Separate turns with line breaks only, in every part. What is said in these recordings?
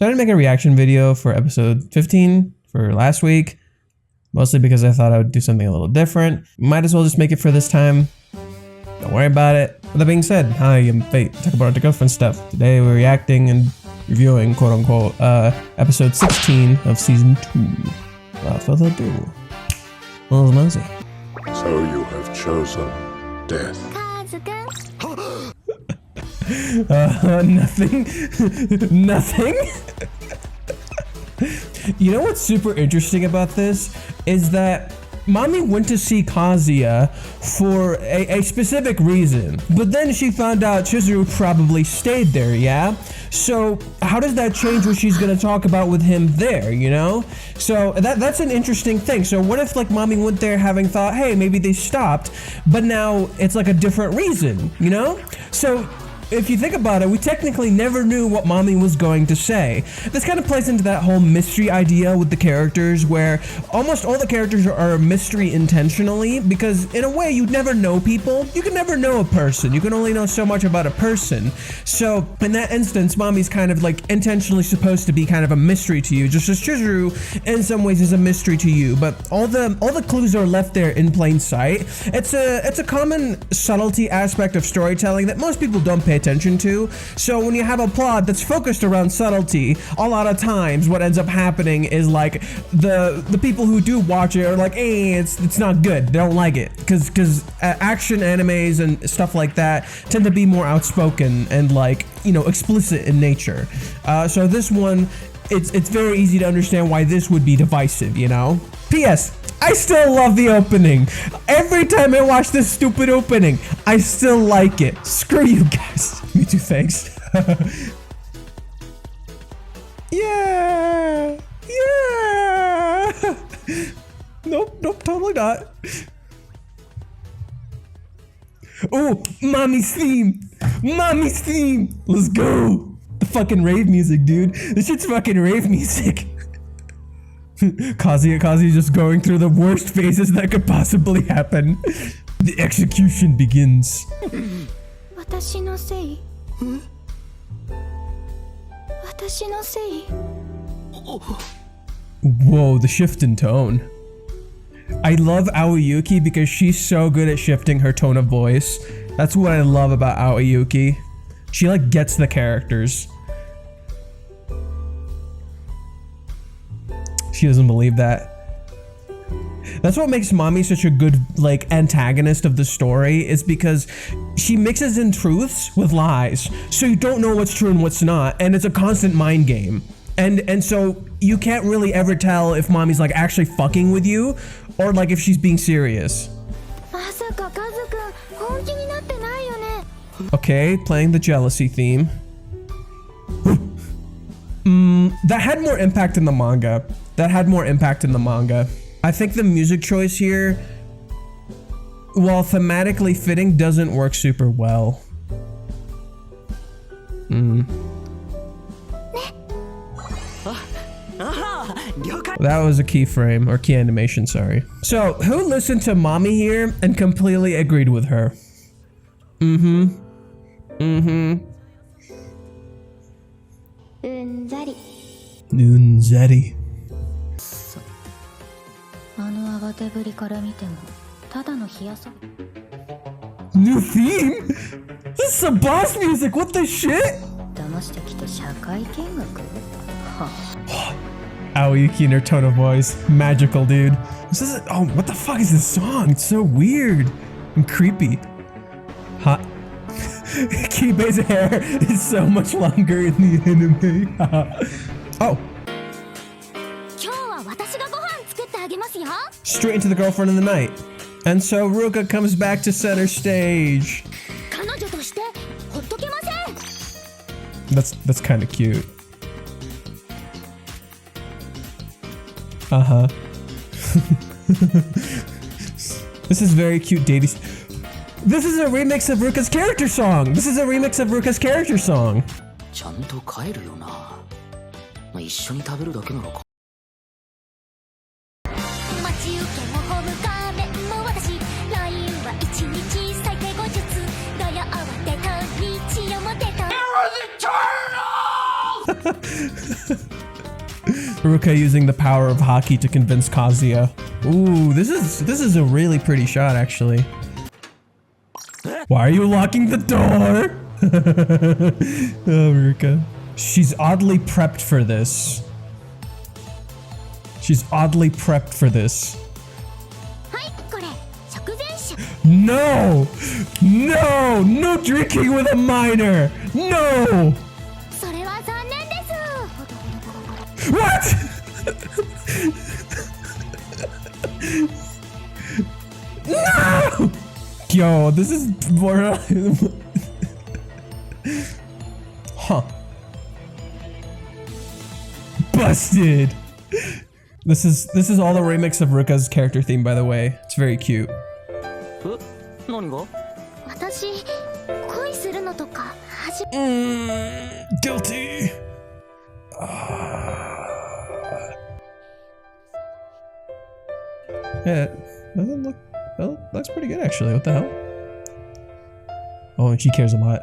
So I didn't make a reaction video for episode 15 for last week, mostly because I thought I would do something a little different. Might as well just make it for this time. Don't worry about it. With that being said, hi, I'm Fate. Talk about the girlfriend stuff. Today we're reacting and reviewing, quote unquote, episode 16 of season 2. Without further ado, well, Mosey.
So you have chosen death.
Nothing. Nothing. You know what's super interesting about this is that Mami went to see Kazuya for a specific reason, but then she found out Chizuru probably stayed there, yeah? So how does that change what she's gonna talk about with him there, you know? So that's an interesting thing. So what if like Mami went there having thought, hey, maybe they stopped, but now it's like a different reason, you know? So if you think about it, we technically never knew what Mami was going to say. This kind of plays into that whole mystery idea with the characters where almost all the characters are a mystery intentionally because in a way you'd never know people. You can never know a person. You can only know so much about a person. So in that instance, Mami's kind of like intentionally supposed to be kind of a mystery to you, just as Chizuru in some ways is a mystery to you, but all the clues are left there in plain sight. It's a common subtlety aspect of storytelling that most people don't pay attention to. So when you have a plot that's focused around subtlety, a lot of times what ends up happening is like the people who do watch it are like, hey, it's not good. They don't like it because action animes and stuff like that tend to be more outspoken and like, you know, explicit in nature. So this one, it's very easy to understand why this would be divisive, you know? P.S. I still love the opening. Every time I watch this stupid opening, I still like it. Screw you guys. Me too, thanks. Yeah. Yeah. Nope, totally not. Oh, Mami's theme. Mami's theme. Let's go. The fucking rave music, dude. This shit's fucking rave music. Kazuya just going through the worst phases that could possibly happen. The execution begins. Whoa, the shift in tone. I love Aoyuki because she's so good at shifting her tone of voice. That's what I love about Aoyuki. She like gets the characters. She doesn't believe that. That's what makes Mami such a good like antagonist of the story, is because she mixes in truths with lies. So you don't know what's true and what's not, and it's a constant mind game. And so you can't really ever tell if Mami's like actually fucking with you or like if she's being serious. Okay, playing the jealousy theme. That had more impact in the manga. I think the music choice here, while thematically fitting, doesn't work super well. That was a keyframe, or key animation, sorry. So, who listened to Mami here and completely agreed with her? Nunzeri. New theme? This is some boss music, what the shit? Aoyuki in her tone of voice. Magical, dude. This is, oh, what the fuck is this song? It's so weird and creepy. Hot. Kibei's hair is so much longer in the anime. Oh. Straight into the girlfriend of the night. And so Ruka comes back to center stage. That's kind of cute. This is very cute dating. This is a remix of Ruka's character song. Ruka using the power of hockey to convince Kazuya. Ooh, this is a really pretty shot, actually. Why are you locking the door? Oh, Ruka. She's oddly prepped for this. She's oddly prepped for this. No! No! No drinking with a minor! No! What? No! Yo, this is more. Huh. Busted. This is all the remix of Ruka's character theme, by the way. It's very cute. Guilty. Yeah, doesn't look. Well, looks pretty good actually. What the hell? Oh, and she cares a lot.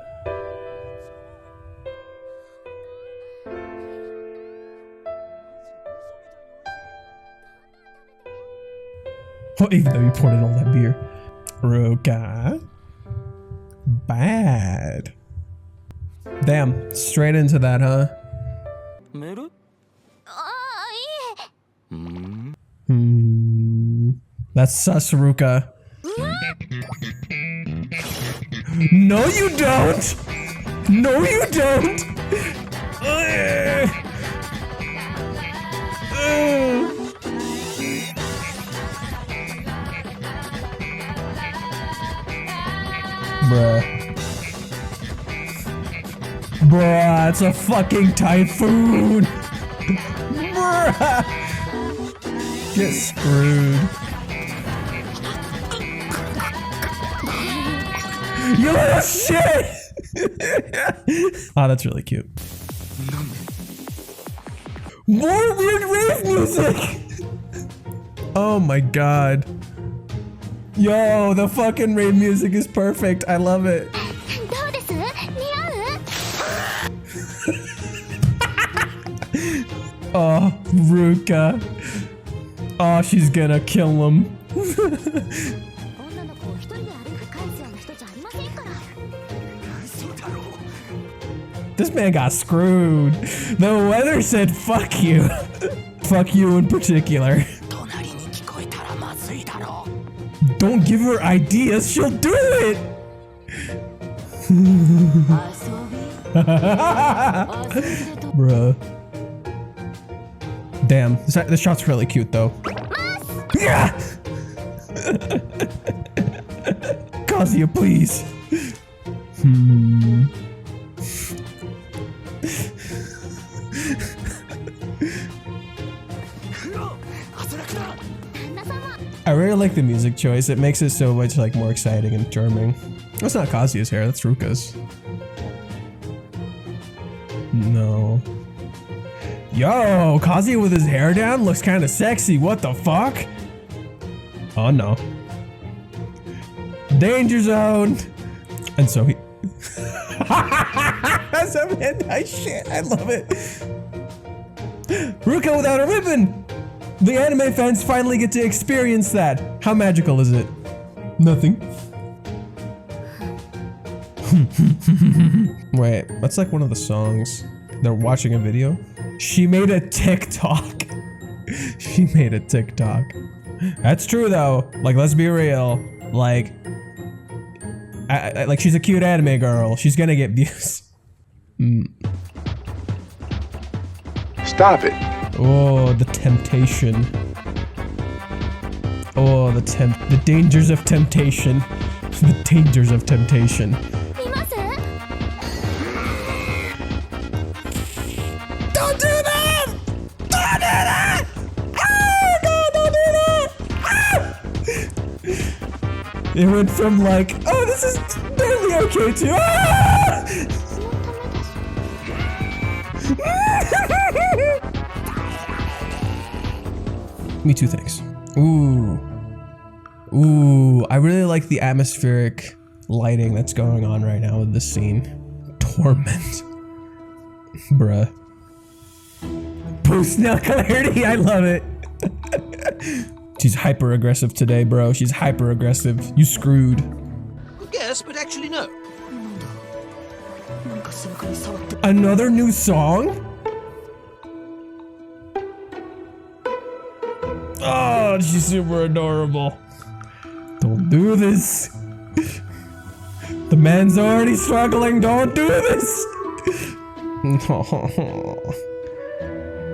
Oh, even though you poured in all that beer. Ruka. Bad. Damn, straight into that, huh? That's sus, Ruka. No, you don't! No, you don't! Bruh. Bruh, it's a fucking typhoon! Bruh! Get screwed. You little shit! Oh, that's really cute. More weird rave music! Oh my god. Yo, the fucking rave music is perfect. I love it. Oh, Ruka. Oh, she's gonna kill him. This man got screwed. The weather said fuck you. Fuck you in particular. Don't give her ideas, she'll do it! Bruh. Damn, this shot's really cute though. Yeah! Kazuya, please. I really like the music choice. It makes it so much like more exciting and charming. That's not Kazuya's hair, that's Ruka's. No. Yo, Kazuya with his hair down looks kind of sexy. What the fuck? Oh no. Danger zone. And so he. That's some hentai shit. I love it. Ruka without a ribbon. The anime fans finally get to experience that. How magical is it? Nothing. Wait, that's like one of the songs. They're watching a video. She made a TikTok. She made a TikTok. That's true though. Like, let's be real. Like, like she's a cute anime girl. She's gonna get views.
Stop it.
Oh, the temptation. Oh, the dangers of temptation. The dangers of temptation. Don't do that! Don't do that! Oh god, don't do that! Ah! It went from like, oh, this is barely okay to ah! Me too, thanks. Ooh. Ooh, I really like the atmospheric lighting that's going on right now with this scene. Torment. Bruh. boost now clarity. I love it. She's hyper aggressive today, bro. She's hyper aggressive. You screwed.
Yes, but actually no.
Another new song? Oh, she's super adorable. Don't do this. The man's already struggling. Don't do this.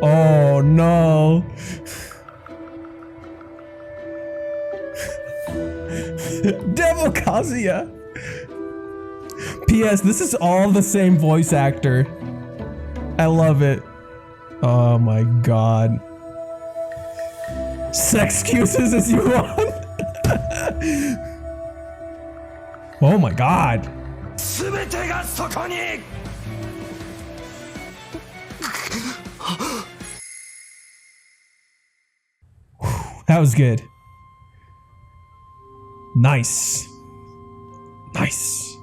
Oh no. Devil Kazuya. P.S. This is all the same voice actor. I love it. Oh my god. Sex excuses as you want. Oh my god. That was good. Nice. Nice.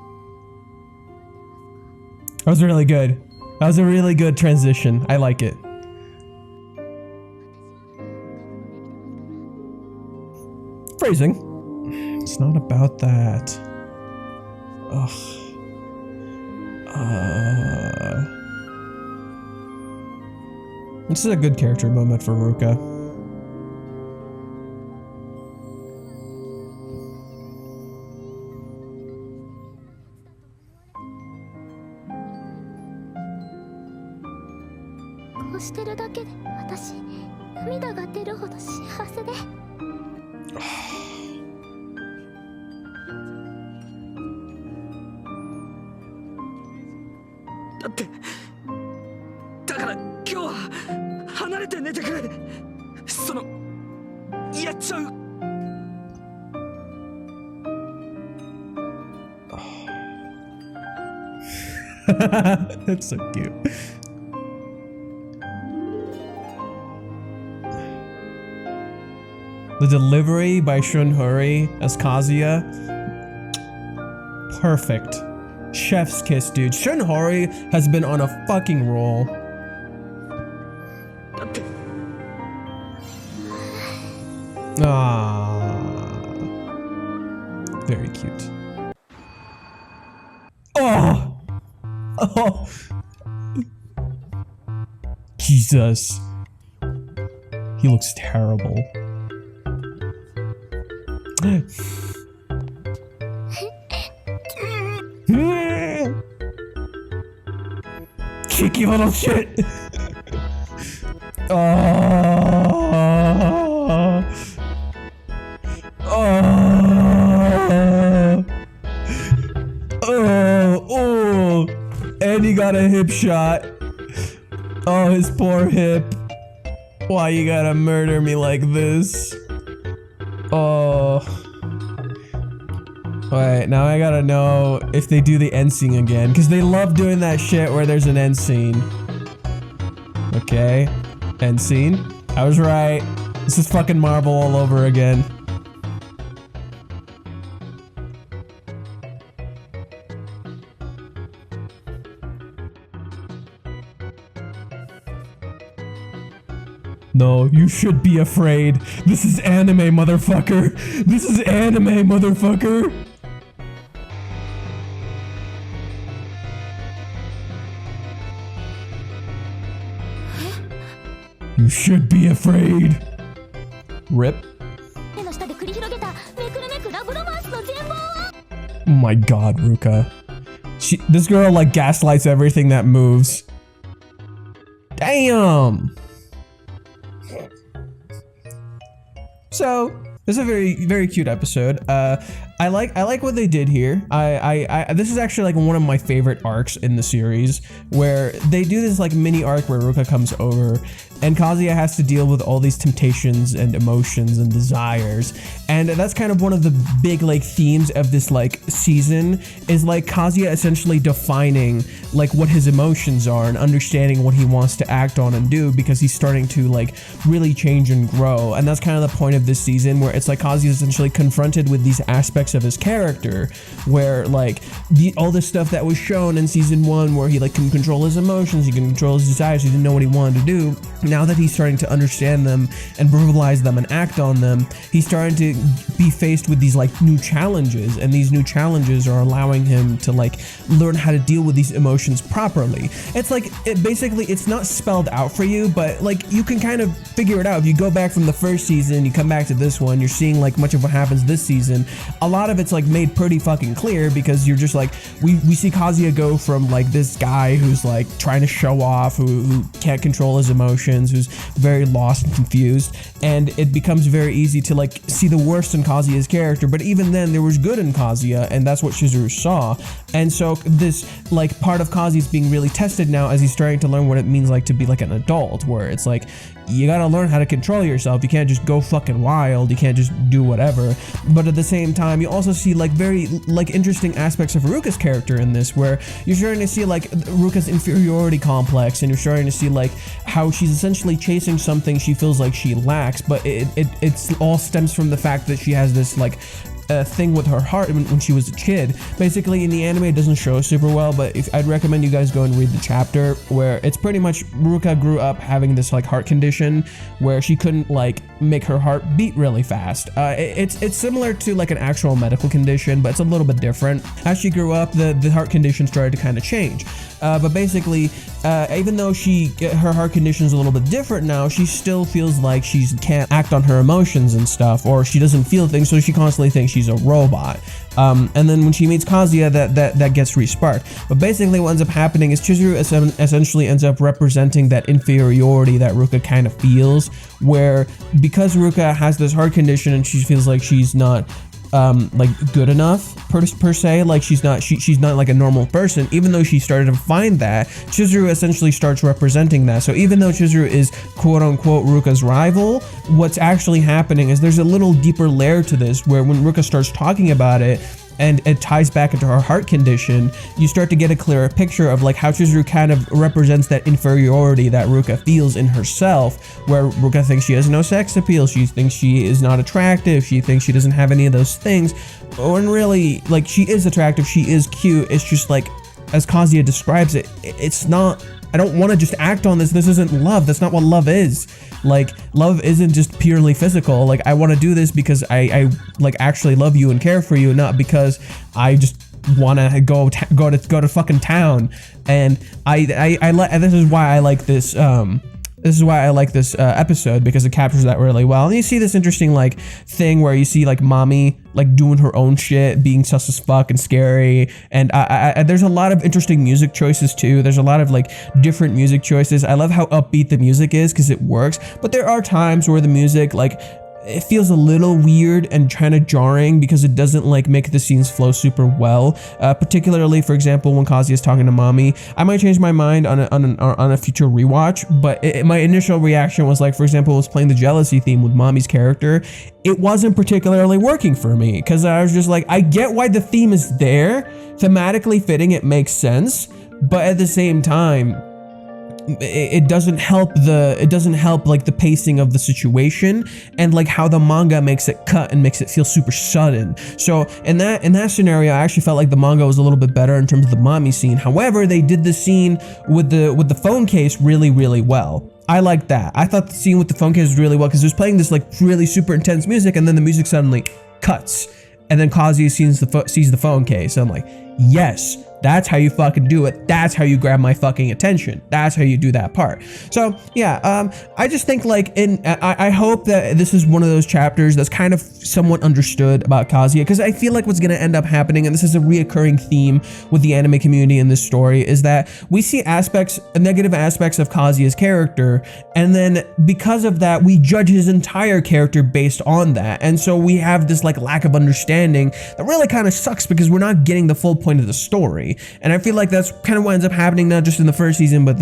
That was really good. That was a really good transition. I like it. Phrasing. It's not about that. Ugh. This is a good character moment for Ruka. That's so cute. The delivery by Shunhuri as Kazuya. Perfect. Chef's kiss, dude. Shunhuri has been on a fucking roll. Ah, very cute. Oh! Oh! Jesus. He looks terrible. Cheeky little shit. Oh. Oh. Oh. And he got a hip shot. Oh, his poor hip. Why you gotta murder me like this? Oh. Wait, now I gotta know if they do the end scene again, because they love doing that shit where there's an end scene. Okay, end scene. I was right. This is fucking Marvel all over again. No, you should be afraid. This is anime, motherfucker. This is anime, motherfucker. You should be afraid. Rip. Oh my god, Ruka. This girl like gaslights everything that moves. Damn. So this is a very cute episode. I like what they did here. This is actually like one of my favorite arcs in the series, where they do this like mini arc where Ruka comes over and Kazuya has to deal with all these temptations and emotions and desires. And that's kind of one of the big like themes of this like season, is like Kazuya essentially defining like what his emotions are and understanding what he wants to act on and do, because he's starting to like really change and grow. And that's kind of the point of this season, where it's like Kazuya is essentially confronted with these aspects of his character, where like all this stuff that was shown in season 1, where he like can control his emotions, he can control his desires, he didn't know what he wanted to do. now that he's starting to understand them and verbalize them and act on them, he's starting to be faced with these like new challenges, and these new challenges are allowing him to like learn how to deal with these emotions properly. It's like, basically it's not spelled out for you, but like you can kind of figure it out. If you go back from the first season, you come back to this one, you're seeing like much of what happens this season. A lot of it's like made pretty fucking clear, because you're just like, we see Kazuya go from like this guy who's like trying to show off, who can't control his emotions, who's very lost and confused, and it becomes very easy to like see the worst in Kazuya's character. But even then there was good in Kazuya, and that's what Chizuru saw. And so this like part of Kazuya's being really tested now as he's starting to learn what it means like to be like an adult, where it's like you gotta learn how to control yourself. You can't just go fucking wild, you can't just do whatever. But at the same time, you also see like very like interesting aspects of Ruka's character in this, where you're starting to see like Ruka's inferiority complex, and you're starting to see like how she's essentially chasing something she feels like she lacks, but it's all stems from the fact that she has this like thing with her heart when she was a kid. Basically in the anime it doesn't show super well, but I'd recommend you guys go and read the chapter, where it's pretty much Ruka grew up having this like heart condition where she couldn't like make her heart beat really fast. It's similar to like an actual medical condition, but it's a little bit different. As she grew up, the heart condition started to kind of change. But basically, even though her heart condition is a little bit different now, she still feels like she can't act on her emotions and stuff, or she doesn't feel things, so she constantly thinks she's a robot. And then when she meets Kazuya, that gets re-sparked. But basically what ends up happening is Chizuru essentially ends up representing that inferiority that Ruka kind of feels, where because Ruka has this heart condition and she feels like she's not like good enough per se, like she's not like a normal person, even though she started to find that, Chizuru essentially starts representing that. So even though Chizuru is quote unquote Ruka's rival, what's actually happening is there's a little deeper layer to this, where when Ruka starts talking about it and it ties back into her heart condition, you start to get a clearer picture of like how Chizuru kind of represents that inferiority that Ruka feels in herself, where Ruka thinks she has no sex appeal, she thinks she is not attractive, she thinks she doesn't have any of those things, when really like she is attractive, she is cute. It's just like, as Kazuya describes it, it's not, I don't want to just act on this isn't love. That's not what love is. Like, love isn't just purely physical. Like, I want to do this because I like actually love you and care for you, not because I just want to go to fucking town. And this is why I like this episode, because it captures that really well. And you see this interesting like thing where you see like Mami like doing her own shit, being sus as fuck and scary. And there's a lot of interesting music choices too. There's a lot of like different music choices. I love how upbeat the music is because it works. But there are times where the music like it feels a little weird and kind of jarring because it doesn't like make the scenes flow super well. Particularly, for example, when Kazuya is talking to Mami, I might change my mind on a future rewatch, but my initial reaction was like, for example, I was playing the jealousy theme with Mami's character. It wasn't particularly working for me because I was just like, I get why the theme is there, thematically fitting, it makes sense, but at the same time, it doesn't help like the pacing of the situation and like how the manga makes it cut and makes it feel super sudden. So in that scenario, I actually felt like the manga was a little bit better in terms of the Mami scene. However, they did the scene with the phone case really well. I like that. I thought the scene with the phone case was really well because it was playing this like really super intense music, and then the music suddenly cuts, and then Kazuya sees the phone case. I'm like, yes, that's how you fucking do it. That's how you grab my fucking attention. That's how you do that part. So yeah, I just think like I hope that this is one of those chapters that's kind of somewhat understood about Kazuya, because I feel like what's gonna end up happening, and this is a reoccurring theme with the anime community in this story, is that we see negative aspects of Kazuya's character, and then because of that, we judge his entire character based on that. And so we have this like lack of understanding that really kind of sucks because we're not getting the full point of the story. And I feel like that's kind of what ends up happening, not just in the first season, but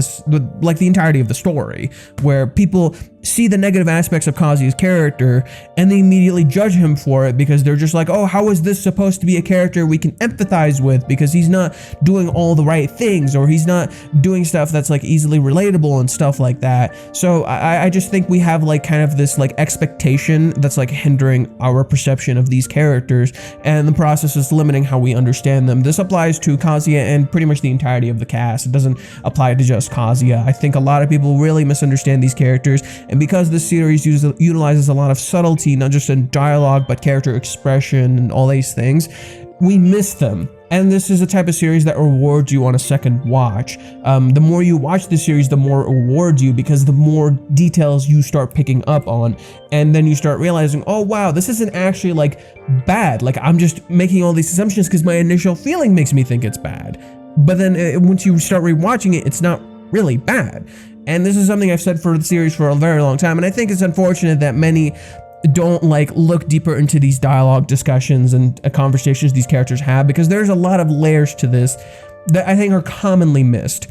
like the entirety of the story, where people see the negative aspects of Kazuya's character and they immediately judge him for it because they're just like, oh, how is this supposed to be a character we can empathize with because he's not doing all the right things, or he's not doing stuff that's like easily relatable and stuff like that. So I just think we have like kind of this like expectation that's like hindering our perception of these characters, and the process is limiting how we understand them. This applies to Kazuya Kazuya and pretty much the entirety of the cast. It doesn't apply to just Kazuya. I think a lot of people really misunderstand these characters, and because this series utilizes a lot of subtlety, not just in dialogue, but character expression and all these things, we miss them. And this is a type of series that rewards you on a second watch. The more you watch the series, the more it rewards you, because the more details you start picking up on, and then you start realizing, oh wow, this isn't actually like bad. Like, I'm just making all these assumptions because my initial feeling makes me think it's bad. But then once you start rewatching it, it's not really bad. And this is something I've said for the series for a very long time, and I think it's unfortunate that many don't like look deeper into these dialogue discussions and conversations these characters have, because there's a lot of layers to this that I think are commonly missed.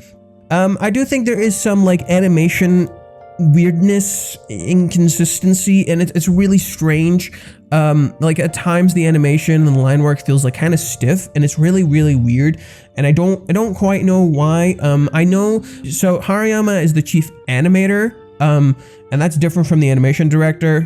I do think there is some like animation weirdness, inconsistency, and it's really strange. Like at times the animation and the line work feels like kind of stiff, and it's really weird, and I don't quite know why. I know, so Hariyama is the chief animator, and that's different from the animation director.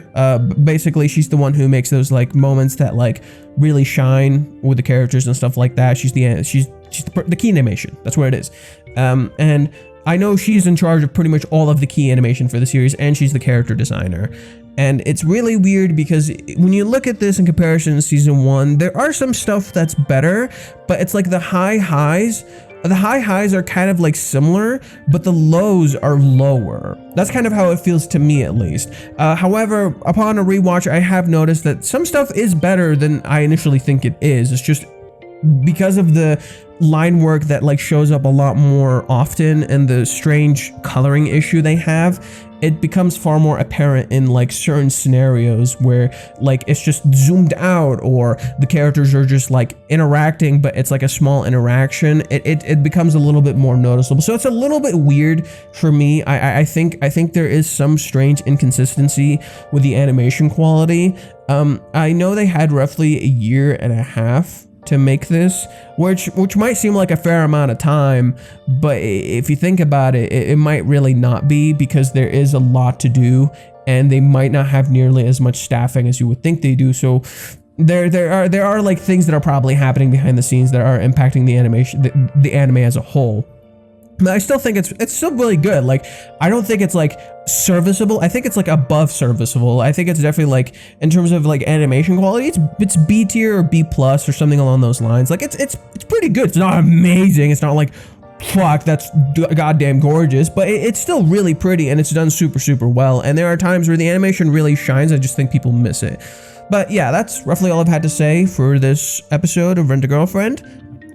Basically, she's the one who makes those like moments that like really shine with the characters and stuff like that. She's the key animation. That's what it is. And I know she's in charge of pretty much all of the key animation for the series, and she's the character designer. And it's really weird because when you look at this in comparison to season 1, there are some stuff that's better, but it's like the high highs are kind of like similar, but the lows are lower. That's kind of how it feels to me, at least. However, upon a rewatch, I have noticed that some stuff is better than I initially think it is. It's just because of the line work that like shows up a lot more often, and the strange coloring issue they have, it becomes far more apparent in like certain scenarios where like it's just zoomed out, or the characters are just like interacting, but it's like a small interaction. It becomes a little bit more noticeable. So it's a little bit weird for me. I think there is some strange inconsistency with the animation quality. I know they had roughly a year and a half to make this, which might seem like a fair amount of time, but if you think about it, it might really not be, because there is a lot to do, and they might not have nearly as much staffing as you would think they do. So there are like things that are probably happening behind the scenes that are impacting the animation, the anime as a whole. But I still think it's still really good. Like, I don't think it's like serviceable. I think it's like above serviceable. I think it's definitely like, in terms of like animation quality, it's B tier or B plus or something along those lines. Like it's pretty good. It's not amazing. It's not like, fuck, that's goddamn gorgeous, but it's still really pretty, and it's done super well. And there are times where the animation really shines. I just think people miss it. But yeah, that's roughly all I've had to say for this episode of Rent a Girlfriend.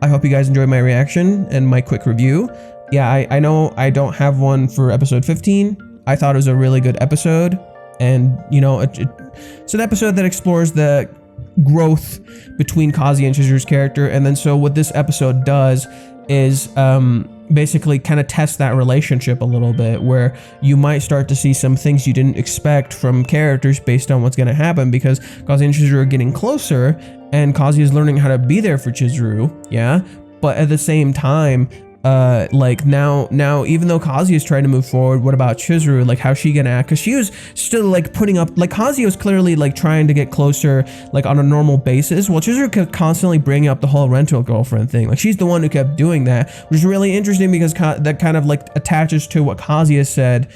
I hope you guys enjoyed my reaction and my quick review. Yeah, I know I don't have one for episode 15. I thought it was a really good episode, and you know, it's an episode that explores the growth between Kazuya and Chizuru's character. And then so what this episode does is basically kind of test that relationship a little bit, where you might start to see some things you didn't expect from characters based on what's going to happen, because Kazuya and Chizuru are getting closer, and Kazuya is learning how to be there for Chizuru, yeah, but at the same time, like now even though Kazuya is trying to move forward, what about Chizuru? Like, how's she gonna act? Because she was still like putting up, like Kazuya was clearly like trying to get closer like on a normal basis, while Chizuru kept constantly bringing up the whole rental girlfriend thing. Like, she's the one who kept doing that, which is really interesting, because that kind of like attaches to what Kazuya said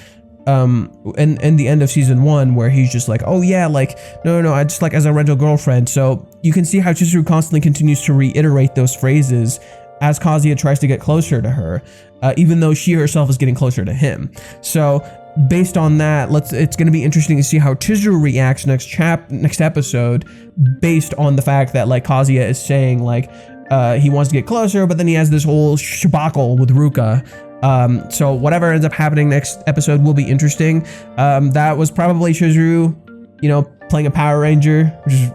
in the end of season 1, where he's just like, oh yeah, like no, I just like as a rental girlfriend. So you can see how Chizuru constantly continues to reiterate those phrases as Kazuya tries to get closer to her, even though she herself is getting closer to him. So based on that, it's going to be interesting to see how Chizuru reacts next episode, based on the fact that like Kazuya is saying like he wants to get closer, but then he has this whole shabacle with Ruka. So whatever ends up happening next episode will be interesting. That was probably Chizuru, you know, playing a Power Ranger,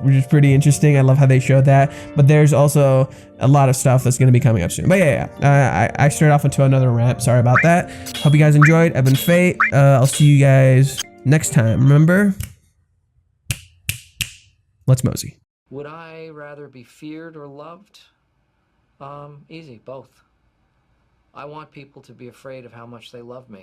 which is pretty interesting. I love how they showed that. But there's also a lot of stuff that's going to be coming up soon. But yeah, I started off into another rant. Sorry about that. Hope you guys enjoyed. I've been Fate. I'll see you guys next time. Remember, let's mosey.
Would I rather be feared or loved? Easy, both. I want people to be afraid of how much they love me.